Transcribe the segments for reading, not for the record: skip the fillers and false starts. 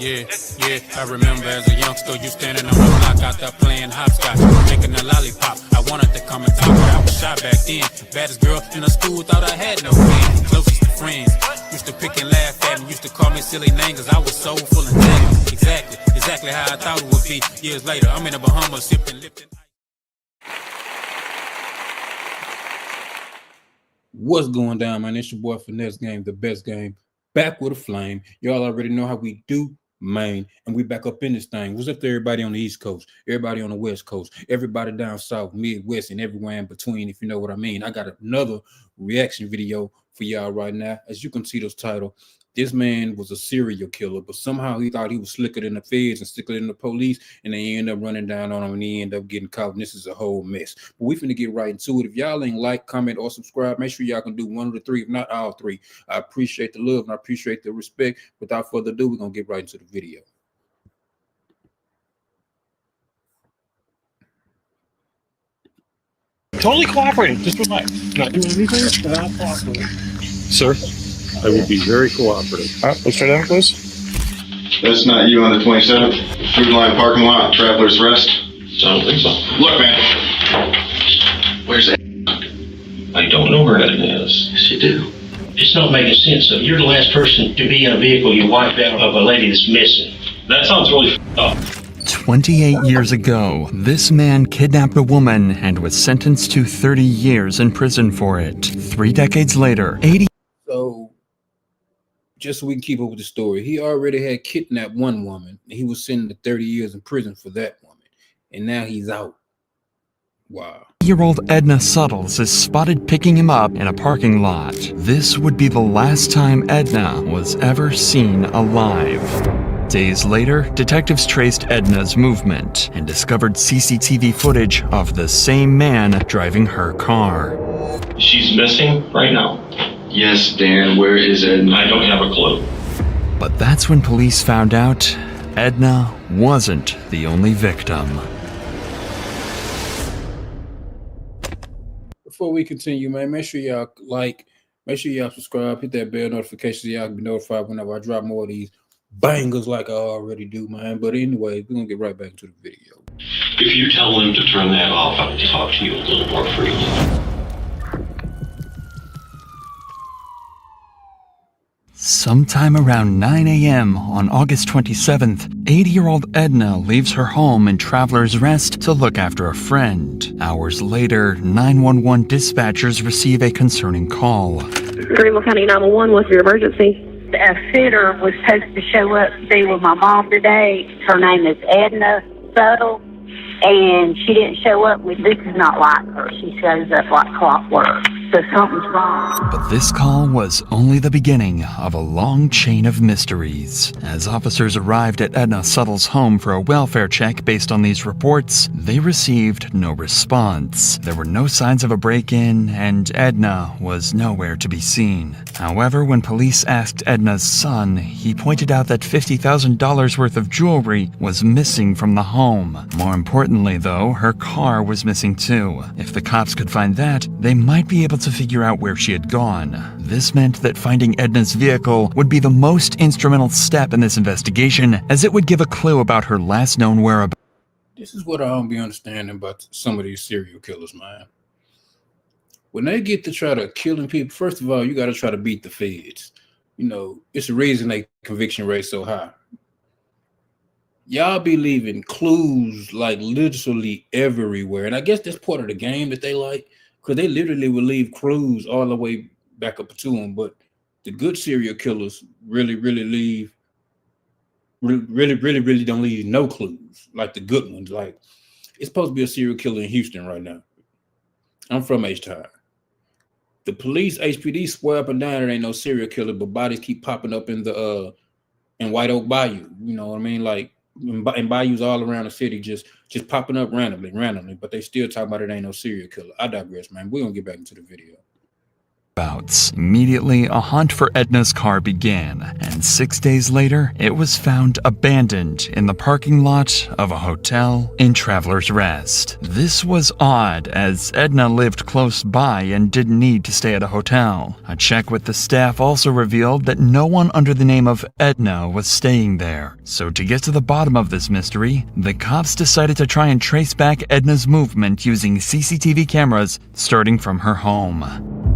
Yeah, yeah, I remember as a youngster, you standing on the block out there playing hopscotch, making a lollipop. I wanted to come and talk, but I was shy back then. Baddest girl in the school, thought I had no friends. Closest to friends, used to pick and laugh at me, used to call me silly names, cause I was so full of things. Exactly how I thought it would be. Years later, I'm in the Bahamas, sipping Lipton. What's going down, man? It's your boy Finesse Game, the best game, back with a flame. Y'all already know how we do, man, and we back up in this thing. What's up to everybody on the East Coast, everybody on the West Coast, everybody down South, Midwest, and everywhere in between, if you know what I mean. I got another reaction video for y'all right now. As you can see this title, this man was a serial killer, but somehow he thought he was slicker than the feds and slicker than the police, and they end up running down on him, and he end up getting caught, and this is a whole mess. But we finna get right into it. If y'all ain't like, comment, or subscribe, make sure y'all can do one of the three, if not all three. I appreciate the love, and I appreciate the respect. Without further ado, we're gonna get right into the video. Totally cooperating, just relax. Not doing anything, but I'm cooperating. Sir? I will be very cooperative. All right, let's try that, please. That's not you on the 27th. Food Line parking lot, Traveler's Rest. I don't think so. Look, man. Where's that? I don't know where that is. Yes, you do. It's not making sense. So you're the last person to be in a vehicle you wiped out of a lady that's missing. That sounds really up. 28 years ago, this man kidnapped a woman and was sentenced to 30 years in prison for it. 3 decades later, 80... So, just so we can keep up with the story, he already had kidnapped one woman, and he was sentenced to 30 years in prison for that woman, and now he's out. Wow. 8-year-old Edna Suttles is spotted picking him up in a parking lot. This would be the last time Edna was ever seen alive. Days later, detectives traced Edna's movement and discovered CCTV footage of the same man driving her car. She's missing right now. Yes, Dan, where is Edna? I don't have a clue. But that's when police found out Edna wasn't the only victim. Before we continue, man, make sure y'all like, make sure y'all subscribe, hit that bell notification so y'all can be notified whenever I drop more of these bangers like I already do, man. But anyway, we're gonna get right back into the video. If you tell them to turn that off, I'll talk to you a little more freely. Sometime around 9 a.m. on August 27th, 80-year-old Edna leaves her home in Traveler's Rest to look after a friend. Hours later, 911 dispatchers receive a concerning call. Greenville County 911, what's your emergency? A sitter was supposed to show up to be with my mom today. Her name is Edna Suttles, and she didn't show up. This is not like her. She shows up like clockwork. So something's wrong. But this call was only the beginning of a long chain of mysteries. As officers arrived at Edna Suttles' home for a welfare check based on these reports, they received no response. There were no signs of a break-in, and Edna was nowhere to be seen. However, when police asked Edna's son, he pointed out that $50,000 worth of jewelry was missing from the home. More importantly, though, her car was missing too. If the cops could find that, they might be able to figure out where she had gone. This meant that finding Edna's vehicle would be the most instrumental step in this investigation, as it would give a clue about her last known whereabouts. This is what I don't be understanding about some of these serial killers, man. When they get to try to killing people, first of all, you got to try to beat the feds. You know, it's the reason they conviction rate so high. Y'all be leaving clues like literally everywhere, and I guess that's part of the game that they like. Because they literally will leave clues all the way back up to them. But the good serial killers really don't leave no clues. Like the good ones. Like, it's supposed to be a serial killer in Houston right now. I'm from H-Town. The police, HPD, swear up and down there ain't no serial killer, but bodies keep popping up in the in White Oak Bayou. You know what I mean? Like, in bayous all around the city, just popping up randomly, but they still talk about it ain't no serial killer. I digress, man. We're gonna get back into the video. whereabouts. Immediately, a hunt for Edna's car began, and 6 days later, it was found abandoned in the parking lot of a hotel in Travelers Rest. This was odd, as Edna lived close by and didn't need to stay at a hotel. A check with the staff also revealed that no one under the name of Edna was staying there. So to get to the bottom of this mystery, the cops decided to try and trace back Edna's movement using CCTV cameras starting from her home.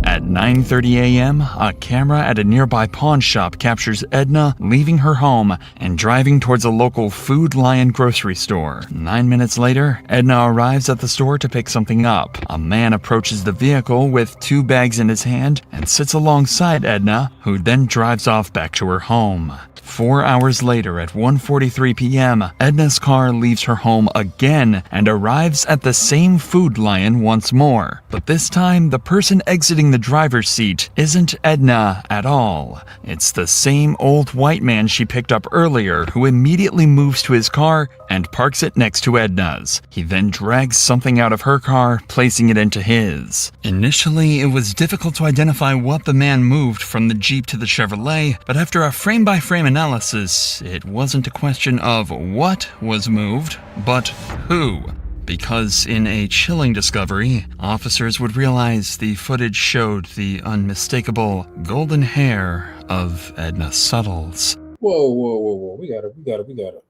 At 9:30 a.m., a camera at a nearby pawn shop captures Edna leaving her home and driving towards a local Food Lion grocery store. 9 minutes later, Edna arrives at the store to pick something up. A man approaches the vehicle with 2 bags in his hand and sits alongside Edna, who then drives off back to her home. 4 hours later, at 1:43 p.m., Edna's car leaves her home again and arrives at the same Food Lion once more. But this time, the person exiting the driver's seat isn't Edna at all. It's the same old white man she picked up earlier, who immediately moves to his car and parks it next to Edna's. He then drags something out of her car, placing it into his. Initially, it was difficult to identify what the man moved from the Jeep to the Chevrolet, but after a frame-by-frame analysis, it wasn't a question of what was moved, but who. Because in a chilling discovery, officers would realize the footage showed the unmistakable golden hair of Edna Suttles. Whoa. We got it.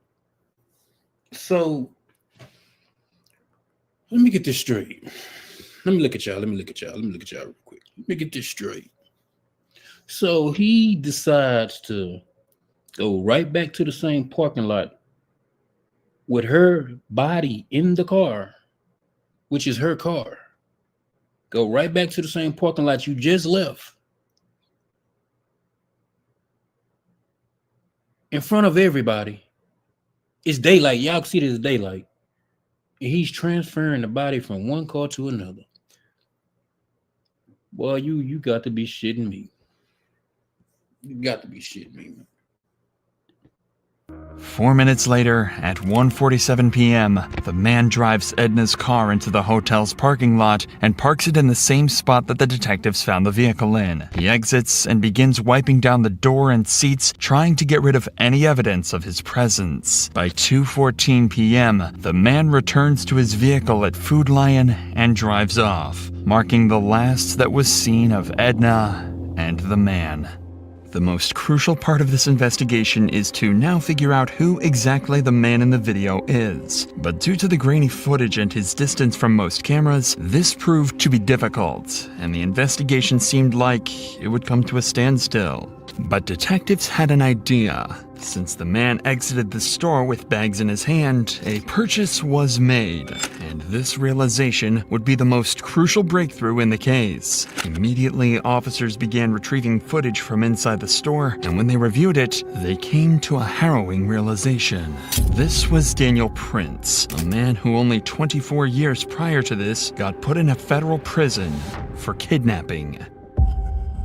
So, let me get this straight. Let me look at y'all real quick. Let me get this straight. So, he decides to go right back to the same parking lot with her body in the car, which is her car. Go right back to the same parking lot you just left. In front of everybody. It's daylight. Y'all can see this daylight. And he's transferring the body from one car to another. Boy, you got to be shitting me. You got to be shitting me, man. 4 minutes later, at 1:47 p.m., the man drives Edna's car into the hotel's parking lot and parks it in the same spot that the detectives found the vehicle in. He exits and begins wiping down the door and seats, trying to get rid of any evidence of his presence. By 2:14 p.m., the man returns to his vehicle at Food Lion and drives off, marking the last that was seen of Edna and the man. The most crucial part of this investigation is to now figure out who exactly the man in the video is. But due to the grainy footage and his distance from most cameras, this proved to be difficult, and the investigation seemed like it would come to a standstill. But detectives had an idea. Since the man exited the store with bags in his hand, a purchase was made, and this realization would be the most crucial breakthrough in the case. Immediately, officers began retrieving footage from inside the store, and when they reviewed it, they came to a harrowing realization. This was Daniel Prince, a man who only 24 years prior to this got put in a federal prison for kidnapping.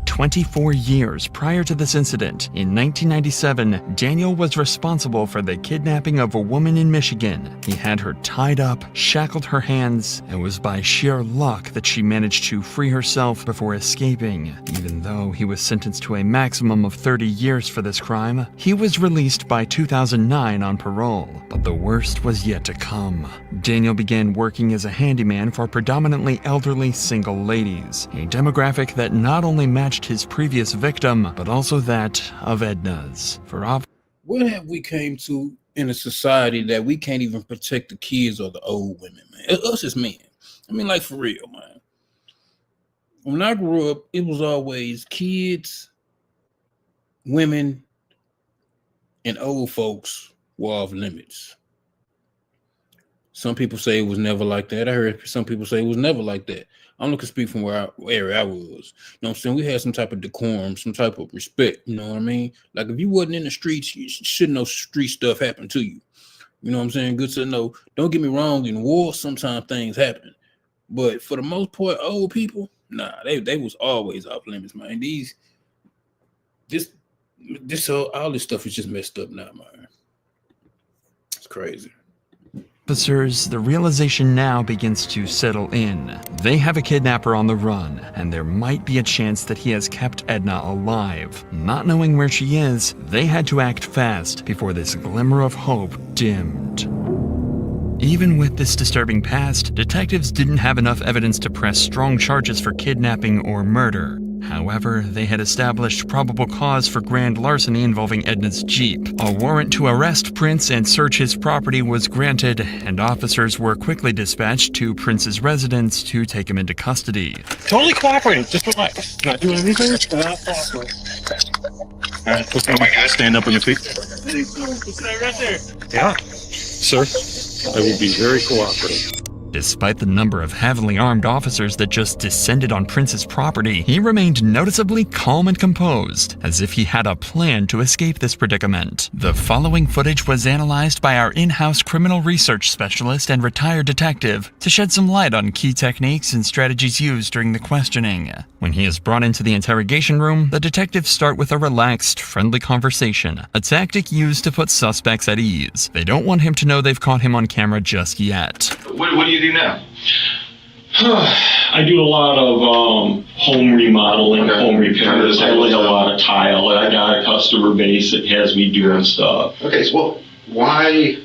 24 years prior to this incident, in 1997, Daniel was responsible for the kidnapping of a woman in Michigan. He had her tied up, shackled her hands, and it was by sheer luck that she managed to free herself before escaping. Even though he was sentenced to a maximum of 30 years for this crime, he was released by 2009 on parole. But the worst was yet to come. Daniel began working as a handyman for predominantly elderly single ladies, a demographic that not only matched his previous victim, but also that of Edna's. What have we came to in a society that we can't even protect the kids or the old women, man? Us as men. I mean, like, for real, man. When I grew up, it was always kids, women, and old folks were off limits. Some people say it was never like that. I heard some people say it was never like that. I'm looking to speak from where I was. You know what I'm saying? We had some type of decorum, some type of respect. You know what I mean? Like, if you wasn't in the streets, you shouldn't know street stuff happened to you. You know what I'm saying? Good to know. Don't get me wrong. In war, sometimes things happen. But for the most part, old people, nah, they was always off limits, man. All this stuff is just messed up now, man. It's crazy. Officers, the realization now begins to settle in. They have a kidnapper on the run, and there might be a chance that he has kept Edna alive. Not knowing where she is, they had to act fast before this glimmer of hope dimmed. Even with this disturbing past, detectives didn't have enough evidence to press strong charges for kidnapping or murder. However, they had established probable cause for grand larceny involving Edna's Jeep. A warrant to arrest Prince and search his property was granted, and officers were quickly dispatched to Prince's residence to take him into custody. Totally cooperating. Just relax. Not doing anything. Not cooperating. All right. Okay. Oh my God. Stand up on your feet. Right there. Yeah. Sir, I will be very cooperative. Despite the number of heavily armed officers that just descended on Prince's property, he remained noticeably calm and composed, as if he had a plan to escape this predicament. The following footage was analyzed by our in-house criminal research specialist and retired detective to shed some light on key techniques and strategies used during the questioning. When he is brought into the interrogation room, the detectives start with a relaxed, friendly conversation, a tactic used to put suspects at ease. They don't want him to know they've caught him on camera just yet. What do you do now? I do a lot of home remodeling, home repairs. I lay a lot of tile, and I got a customer base that has me doing stuff. Okay, so why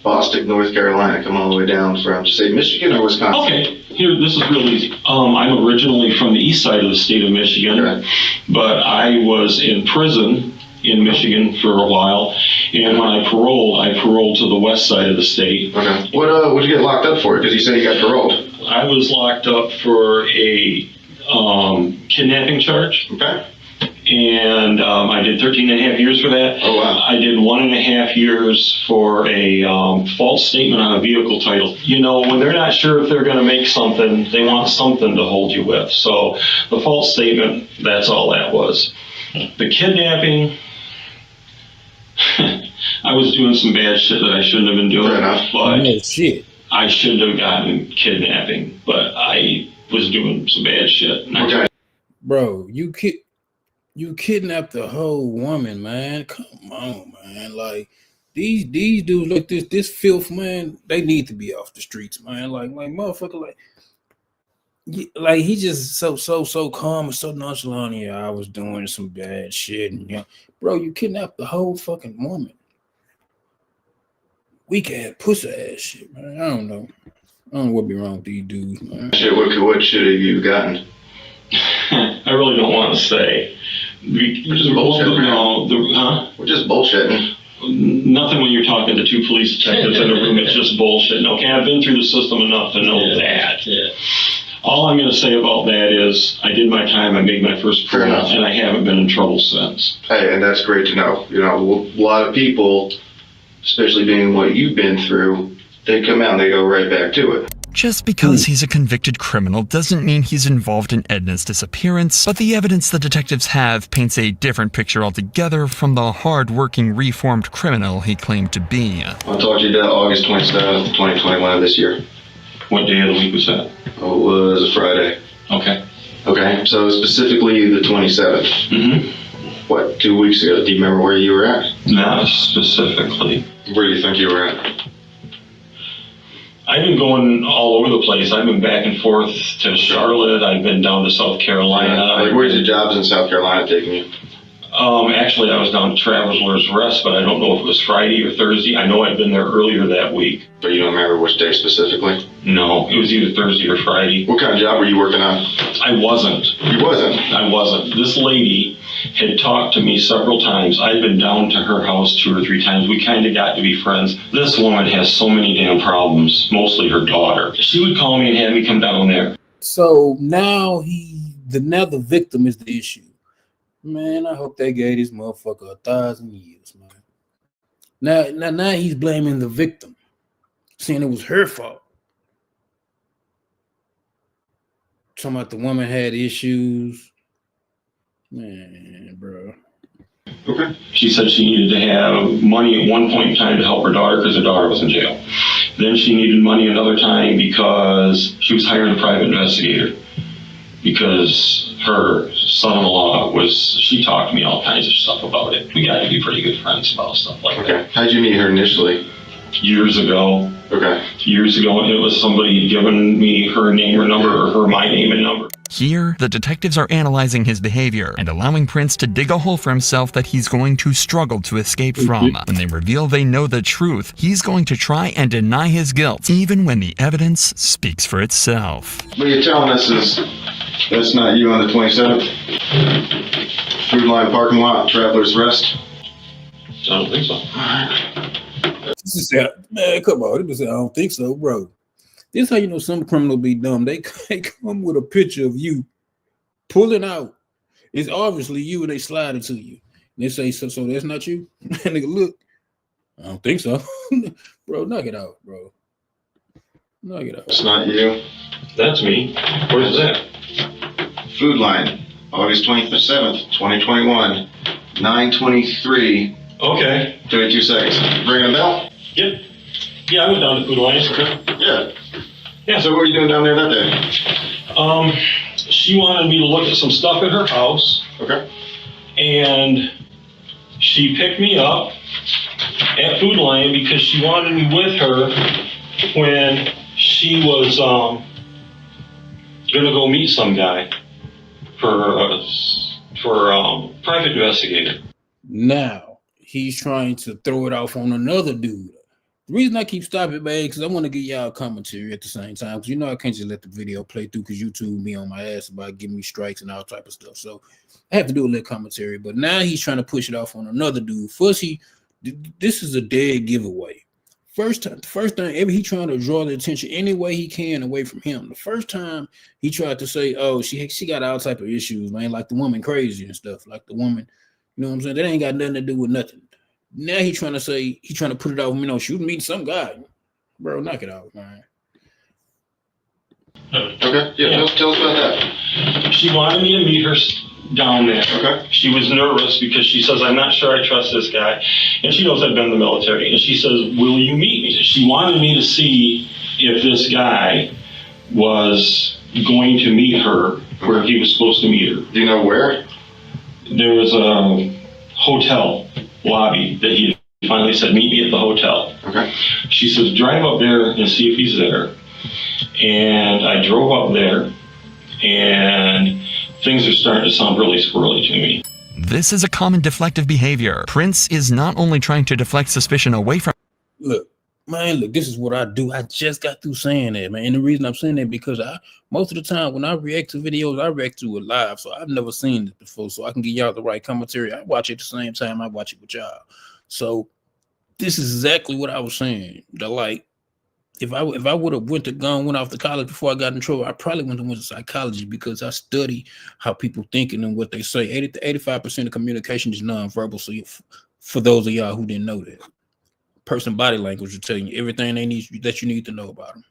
Boston, North Carolina, come all the way down from, say, Michigan or Wisconsin? Okay, here, this is real easy. I'm originally from the east side of the state of Michigan, but I was in prison in Michigan for a while, and when I paroled to the west side of the state. Okay. What'd you get locked up for? Because you said you got paroled. I was locked up for a kidnapping charge. Okay. And I did 13 and a half years for that. Oh, wow. I did 1.5 years for a false statement on a vehicle title. You know, when they're not sure if they're going to make something, they want something to hold you with. So the false statement, that's all that was. The kidnapping, I was doing some bad shit that I shouldn't have been doing. Fair enough. But shit. I shouldn't have gotten kidnapping, but I was doing some bad shit. Okay. Bro, you kidnapped the whole woman, man. Come on, man. Like these dudes like this filth, man. They need to be off the streets, man. Like motherfucker, like he just so calm and so nonchalant. Yeah, I was doing some bad shit, and bro, you kidnapped the whole fucking woman. Weak ass, pussy ass shit, man. I don't know what be wrong with these dudes, man. Shit, what should have you gotten? I really don't want to say. We're just bullshitting. We're just bullshitting. Nothing when you're talking to two police detectives in a room. It's just bullshit. Okay, I've been through the system enough to know that. Yeah. All I'm going to say about that is I did my time. I made my first parole, and I haven't been in trouble since. Hey, and that's great to know. You know, a lot of people, especially being what you've been through, they come out and they go right back to it. Just because he's a convicted criminal doesn't mean he's involved in Edna's disappearance, but the evidence the detectives have paints a different picture altogether from the hard-working, reformed criminal he claimed to be. I'll talk to you about August 27th, 2021 of this year. What day of the week was that? Oh, it was a Friday. Okay. Okay, so specifically the 27th. Mm-hmm. What, 2 weeks ago? Do you remember where you were at? Not specifically. Where do you think you were at? I've been going all over the place. I've been back and forth to Charlotte. I've been down to South Carolina. Like, where's the jobs in South Carolina taking you? Actually, I was down to Traveler's Rest, but I don't know if it was Friday or Thursday. I know I'd been there earlier that week. But you don't remember which day specifically? No, it was either Thursday or Friday. What kind of job were you working on? I wasn't. You wasn't? I wasn't. This lady had talked to me several times. I'd been down to her house 2 or 3 times. We kind of got to be friends. This woman has so many damn problems, mostly her daughter. She would call me and have me come down there. So now the victim is the issue. Man, I hope they gave this motherfucker 1,000 years, man. Now he's blaming the victim, saying it was her fault. Talking about the woman had issues. Man, bro. Okay. She said she needed to have money at one point in time to help her daughter because her daughter was in jail. Then she needed money another time because she was hiring a private investigator. Because her son-in-law she talked to me all kinds of stuff about it. We got to be pretty good friends about stuff like that. Okay. How'd you meet her initially? Years ago. Okay. years ago, and it was somebody giving me her name or number, or her my name and number. Here, the detectives are analyzing his behavior and allowing Prince to dig a hole for himself that he's going to struggle to escape from. When they reveal they know the truth, he's going to try and deny his guilt, even when the evidence speaks for itself. What you're telling us is that's not you on the 27th? Food Line parking lot, Traveler's Rest? I don't think so. Man, come on. I don't think so, bro. This is how you know some criminal be dumb. They come with a picture of you pulling out. It's obviously you, and they slide it to you. And they say, so that's not you? And nigga, look. I don't think so. Bro, knock it out, bro. Knock it out. It's not you. That's me. Where's that? Food Line, August 27th, 2021, 9:23. Okay. 32 seconds. Ringing a bell? Yep. Yeah, I went down to Food Alliance. Okay. Yeah. Yeah. So what were you doing down there that day? She wanted me to look at some stuff at her house, Okay. and she picked me up at Food Lion because she wanted me with her when she was gonna go meet some guy for private investigator. Now, he's trying to throw it off on another dude. The reason I keep stopping, man, because I want to get y'all commentary at the same time. Because I can't just let the video play through because YouTube be on my ass about giving me strikes and all type of stuff. So I have to do a little commentary. But now he's trying to push it off on another dude. First, this is a dead giveaway. First time ever, he trying to draw the attention any way he can away from him. The first time he tried to say, "Oh, she got all type of issues, man, like the woman crazy and stuff, like the woman." You know what I'm saying? That ain't got nothing to do with nothing. Now he trying to put it off, she was meeting some guy. Bro, knock it out, man. Okay. Yeah. Tell us about that. She wanted me to meet her down there. Okay. She was nervous because she says, "I'm not sure I trust this guy." And she knows I've been in the military. And she says, "Will you meet me?" She wanted me to see if this guy was going to meet her where he was supposed to meet her. Do you know where? There was a hotel lobby that he finally said, "Meet me at the hotel." Okay. She says, "Drive up there and see if he's there." And I drove up there, and things are starting to sound really squirrely to me. This is a common deflective behavior. Prince is not only trying to deflect suspicion away from... Look, this is what I do. I just got through saying that, man. And the reason I'm saying that because most of the time when I react to videos, I react to it live. So I've never seen it before. So I can give y'all the right commentary. I watch it at the same time I watch it with y'all. So this is exactly what I was saying. If I would have went off to college before I got in trouble, I probably went to psychology because I study how people thinking and what they say. 80 to 85% of communication is nonverbal. So for those of y'all who didn't know that, person body language will tell you everything that you need to know about them.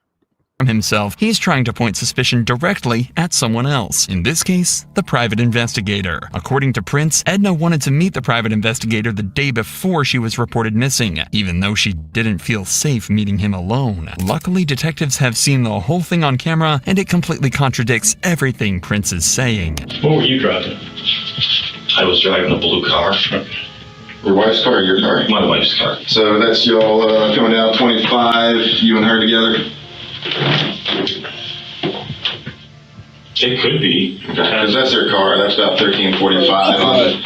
himself, he's trying to point suspicion directly at someone else, in this case, the private investigator. According to Prince, Edna wanted to meet the private investigator the day before she was reported missing, even though she didn't feel safe meeting him alone. Luckily, detectives have seen the whole thing on camera, and it completely contradicts everything Prince is saying. What were you driving? I was driving a blue car. Your wife's car or your car? My wife's car. So that's y'all coming down 25, you and her together? It could be. Okay, because that's their car. That's about 1345 on the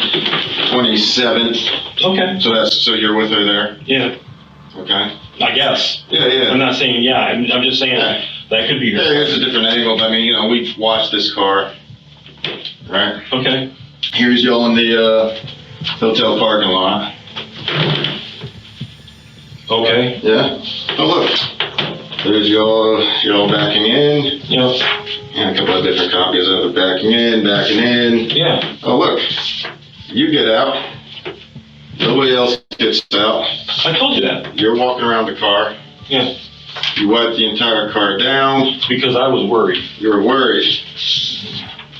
27th. Okay. So you're with her there? Yeah. Okay. I guess. Yeah. I'm not saying yeah. I'm just saying that could be her. Yeah, here's a different angle. I mean, we've watched this car, right? Okay. Here's y'all in the hotel parking lot. Okay. Yeah. Oh, look. There's y'all backing in. Yeah. And a couple of different copies of it. Backing in. Yeah. Oh, look. You get out. Nobody else gets out. I told you that. You're walking around the car. Yeah. You wipe the entire car down. Because I was worried. You were worried.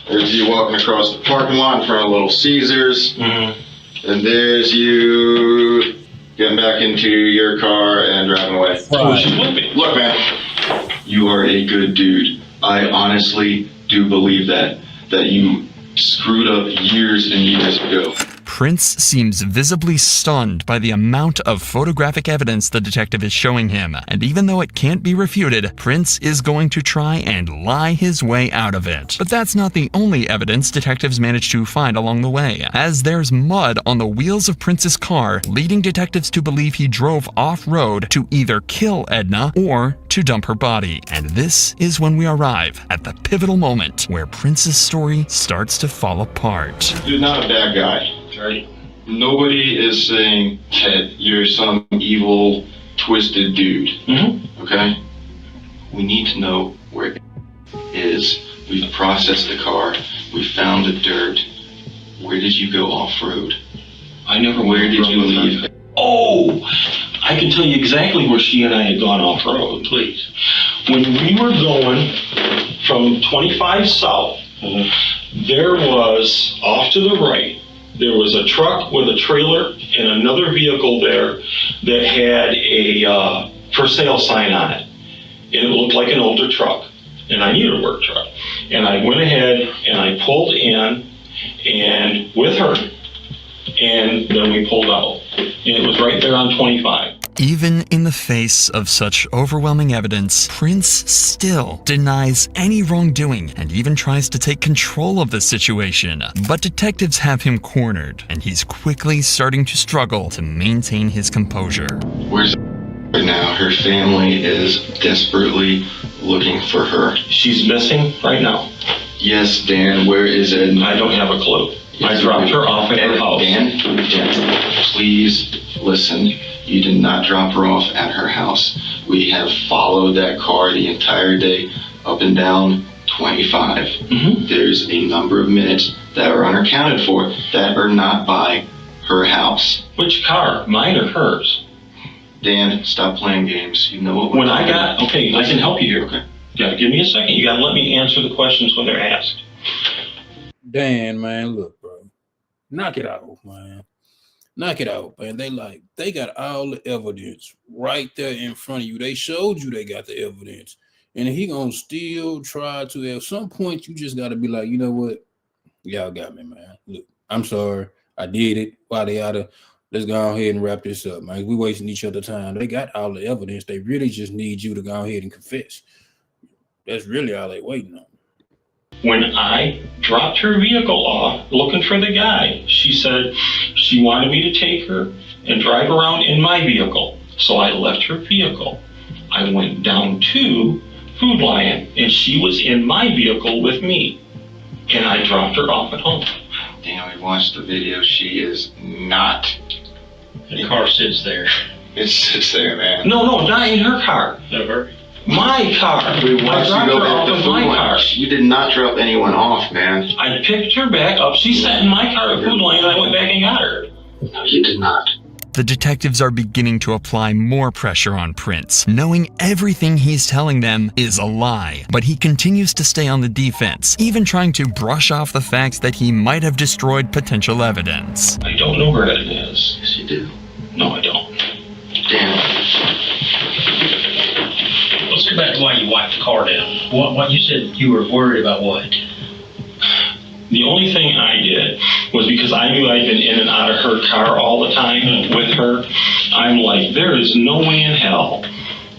There's you walking across the parking lot in front of Little Caesars. Mm-hmm. And there's you getting back into your car and driving away. Oh, she's with me. Look, man, you are a good dude. I honestly do believe that you screwed up years and years ago. Prince seems visibly stunned by the amount of photographic evidence the detective is showing him, and even though it can't be refuted, Prince is going to try and lie his way out of it. But that's not the only evidence detectives manage to find along the way, as there's mud on the wheels of Prince's car, leading detectives to believe he drove off-road to either kill Edna or to dump her body. And this is when we arrive at the pivotal moment where Prince's story starts to fall apart. You're not a bad guy, right? Nobody is saying that you're some evil, twisted dude. Mm-hmm. Okay? We need to know where it is. We've processed the car. We found the dirt. Where did you go off-road? I never went Where did off-road you with her. leave? Oh, I can tell you exactly where she and I had gone off-road. Please. When we were going from 25 south, there was, off to the right, there was a truck with a trailer and another vehicle there that had a for sale sign on it. And it looked like an older truck. And I needed a work truck. And I went ahead and I pulled in and with her, and then we pulled out. And it was right there on 25. Even in the face of such overwhelming evidence, Prince still denies any wrongdoing and even tries to take control of the situation. But detectives have him cornered, and he's quickly starting to struggle to maintain his composure. Where's right now? Her family is desperately looking for her. She's missing right now. Yes, Dan, where is Ed? I don't have a clue. I dropped her off at her house. Dan, please listen. You did not drop her off at her house. We have followed that car the entire day up and down 25. Mm-hmm. There's a number of minutes that are unaccounted for that are not by her house. Which car? Mine or hers? Dan, stop playing games. You know what we're When I talking got, about. okay, I can help you here. Okay. You gotta give me a second. You gotta let me answer the questions when they're asked. Dan, man, look, bro. Knock it out, man. Knock it out, man. They got all the evidence right there in front of you. They showed you they got the evidence. And he gonna still try to, at some point, you just gotta be like, you know what? Y'all got me, man. Look, I'm sorry. I did it. Why they oughta, let's go ahead and wrap this up, man. We wasting each other time. They got all the evidence. They really just need you to go ahead and confess. That's really all they waiting on. When I dropped her vehicle off looking for the guy, she said she wanted me to take her and drive around in my vehicle. So I left her vehicle. I went down to Food Lion and she was in my vehicle with me. And I dropped her off at home. Dan, we watched the video. She is not. The car sits there. It sits there, man. No, not in her car. Never. My car. We I watched dropped you go her back off to in Food my Lion. car. You did not drop anyone off, man. I picked her back up. She sat in my car at Food Lion and I went back and got her. No, you did not. The detectives are beginning to apply more pressure on Prince, knowing everything he's telling them is a lie. But he continues to stay on the defense, even trying to brush off the facts that he might have destroyed potential evidence. I don't know where it is. Yes, you do. No, I don't. Dan. Let's go back to why you wiped the car down. What you said you were worried about what? The only thing I did was because I knew I'd been in and out of her car all the time with her. I'm like, there is no way in hell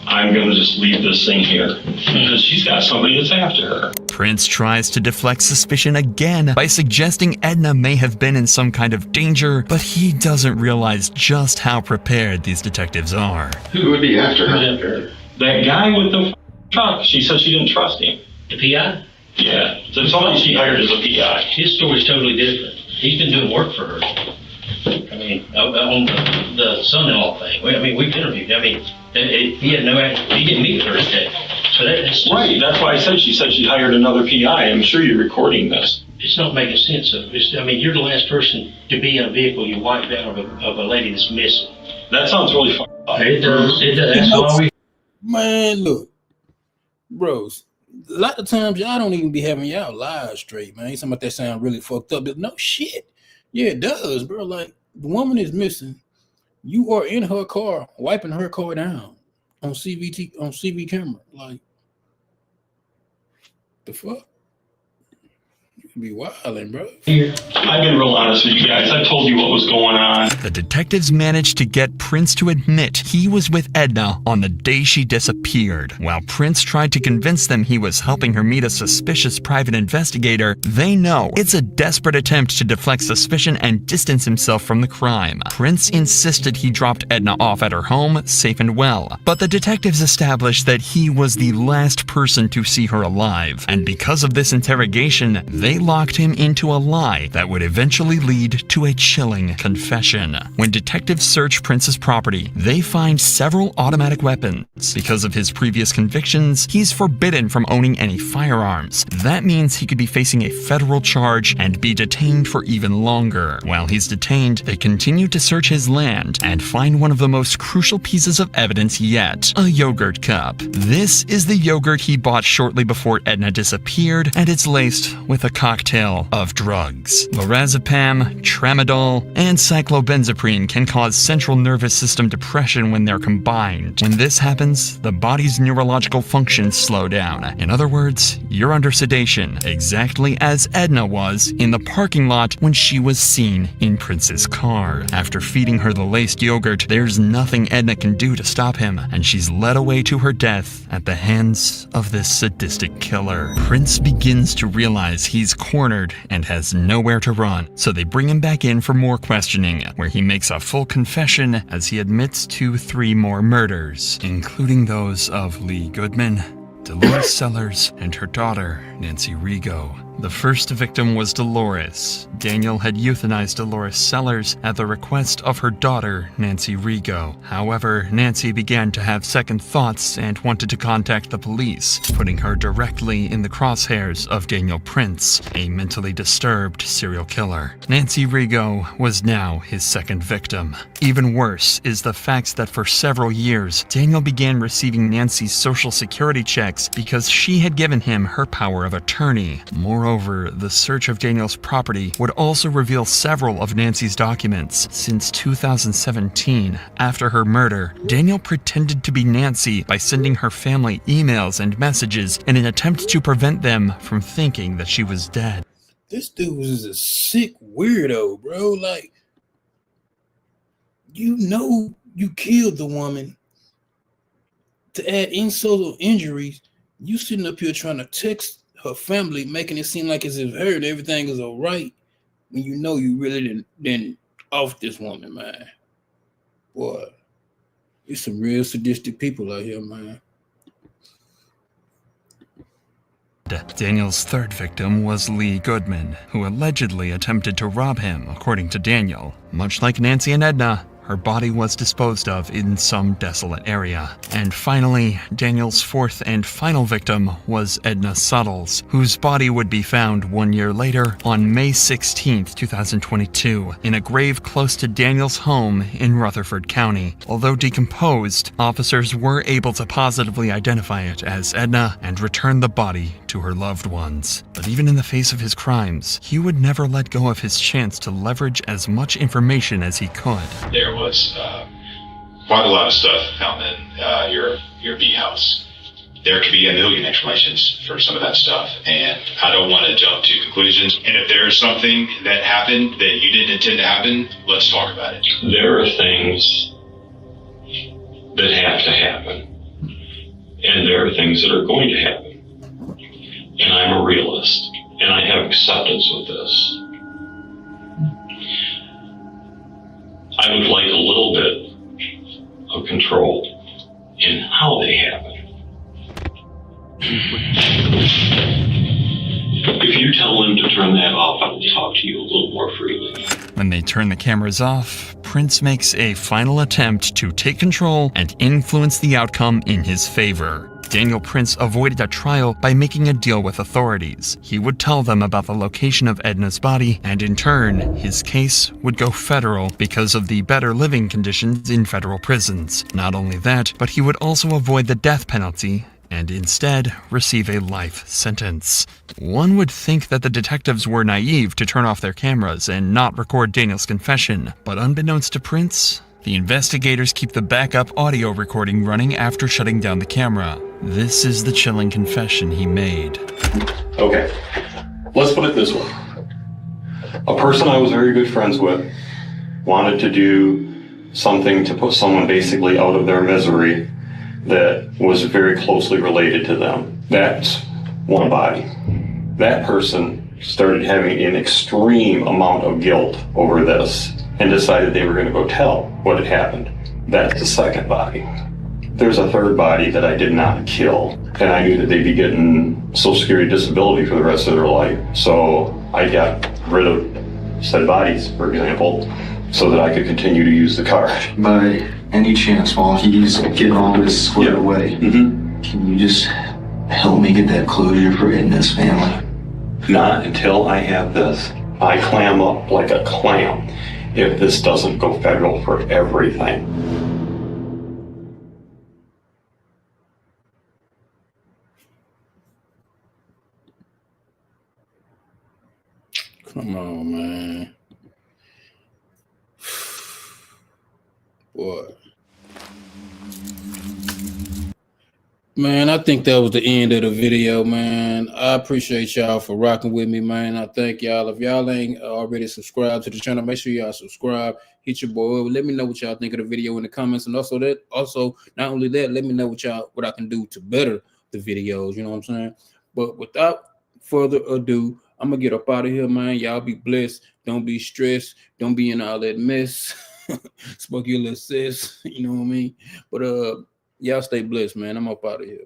I'm going to just leave this thing here because she's got somebody that's after her. Prince tries to deflect suspicion again by suggesting Edna may have been in some kind of danger, but he doesn't realize just how prepared these detectives are. Who would be after her? After That guy with the truck, she said she didn't trust him. the PI? Yeah, so somebody she hired as a PI. His story's totally different. He's been doing work for her. I mean, on the son-in-law thing. I mean, we've interviewed. I mean, he had he didn't meet with her today. So that's Right, that's why I said she hired another PI. I'm sure you're recording this. It's not making sense of it. I mean, you're the last person to be in a vehicle you wiped out of a lady that's missing. That sounds really fucked up. It does. That's why we. Man, look, bros, a lot of times y'all don't even be having y'all lives straight, man. Something about that sound really fucked up. But no shit. Yeah, it does, bro. Like, the woman is missing. You are in her car, wiping her car down on CV camera. Like, the fuck? You be wildin', bro. I've been real honest with you guys. I told you what was going on. The detectives managed to get Prince to admit he was with Edna on the day she disappeared. While Prince tried to convince them he was helping her meet a suspicious private investigator, they know it's a desperate attempt to deflect suspicion and distance himself from the crime. Prince insisted he dropped Edna off at her home, safe and well, but the detectives established that he was the last person to see her alive, and because of this interrogation, they locked him into a lie that would eventually lead to a chilling confession. When detectives search Prince's property, they find several automatic weapons. Because of his previous convictions, he's forbidden from owning any firearms. That means he could be facing a federal charge and be detained for even longer. While he's detained, they continue to search his land and find one of the most crucial pieces of evidence yet, a yogurt cup. This is the yogurt he bought shortly before Edna disappeared, and it's laced with a cocktail of drugs. Lorazepam, tramadol, and cyclobenzaprine can cause central nervous system depression when they're combined. When this happens, the body's neurological functions slow down. In other words, you're under sedation, exactly as Edna was in the parking lot when she was seen in Prince's car. After feeding her the laced yogurt, there's nothing Edna can do to stop him, and she's led away to her death at the hands of this sadistic killer. Prince begins to realize he's cornered and has nowhere to run, so they bring him back in for more questioning, where he makes a full confession as he admits to 3 more murders, including those of Lee Goodman, Dolores Sellers, and her daughter, Nancy Rigo. The first victim was Dolores. Daniel had euthanized Dolores Sellers at the request of her daughter, Nancy Rigo. However, Nancy began to have second thoughts and wanted to contact the police, putting her directly in the crosshairs of Daniel Prince, a mentally disturbed serial killer. Nancy Rigo was now his second victim. Even worse is the fact that for several years, Daniel began receiving Nancy's social security checks because she had given him her power of attorney. Moreover, the search of Daniel's property would also reveal several of Nancy's documents. Since 2017, after her murder, Daniel pretended to be Nancy by sending her family emails and messages in an attempt to prevent them from thinking that she was dead. This dude was a sick weirdo, bro. Like, you know you killed the woman. To add insult or injuries, you sitting up here trying to text her family, making it seem like as if her and everything is all right, when you know you really didn't off this woman, man. Boy, there's some real sadistic people out here, man. Daniel's third victim was Lee Goodman, who allegedly attempted to rob him, according to Daniel. Much like Nancy and Edna, her body was disposed of in some desolate area. And finally, Daniel's fourth and final victim was Edna Suttles, whose body would be found 1 year later on May 16, 2022, in a grave close to Daniel's home in Rutherford County. Although decomposed, officers were able to positively identify it as Edna and return the body to her loved ones. But even in the face of his crimes, he would never let go of his chance to leverage as much information as he could. There was quite a lot of stuff found in your B house. There could be a million explanations for some of that stuff, and I don't want to jump to conclusions. And if there's something that happened that you didn't intend to happen, let's talk about it. There are things that have to happen, and there are things that are going to happen. And I'm a realist, and I have acceptance with this. I would like a little bit of control in how they happen. If you tell them to turn that off, I will talk to you a little more freely. When they turn the cameras off, Prince makes a final attempt to take control and influence the outcome in his favor. Daniel Prince avoided a trial by making a deal with authorities. He would tell them about the location of Edna's body, and in turn, his case would go federal because of the better living conditions in federal prisons. Not only that, but he would also avoid the death penalty and instead receive a life sentence. One would think that the detectives were naive to turn off their cameras and not record Daniel's confession, but unbeknownst to Prince, the investigators keep the backup audio recording running after shutting down the camera. This is the chilling confession he made. Okay. let's put it this way. A person I was very good friends with wanted to do something to put someone basically out of their misery that was very closely related to them. That's one body. That person started having an extreme amount of guilt over this and decided they were going to go tell what had happened. That's the second body. There's a third body that I did not kill, and I knew that they'd be getting Social Security disability for the rest of their life. So I got rid of said bodies, for example, so that I could continue to use the card. By any chance, while he's getting all this squared away, can you just help me get that closure for getting this family? Not until I have this. I clam up like a clam if this doesn't go federal for everything. Come on, man. Boy. Man, I think that was the end of the video, man. I appreciate y'all for rocking with me, man. I thank y'all. If y'all ain't already subscribed to the channel, make sure y'all subscribe. Hit your boy up. Let me know what y'all think of the video in the comments. And also not only that, let me know what I can do to better the videos. You know what I'm saying? But without further ado, I'm gonna get up out of here, man. Y'all be blessed. Don't be stressed. Don't be in all that mess. Smoke your little sis. You know what I mean? But y'all stay blessed, man. I'm up out of here.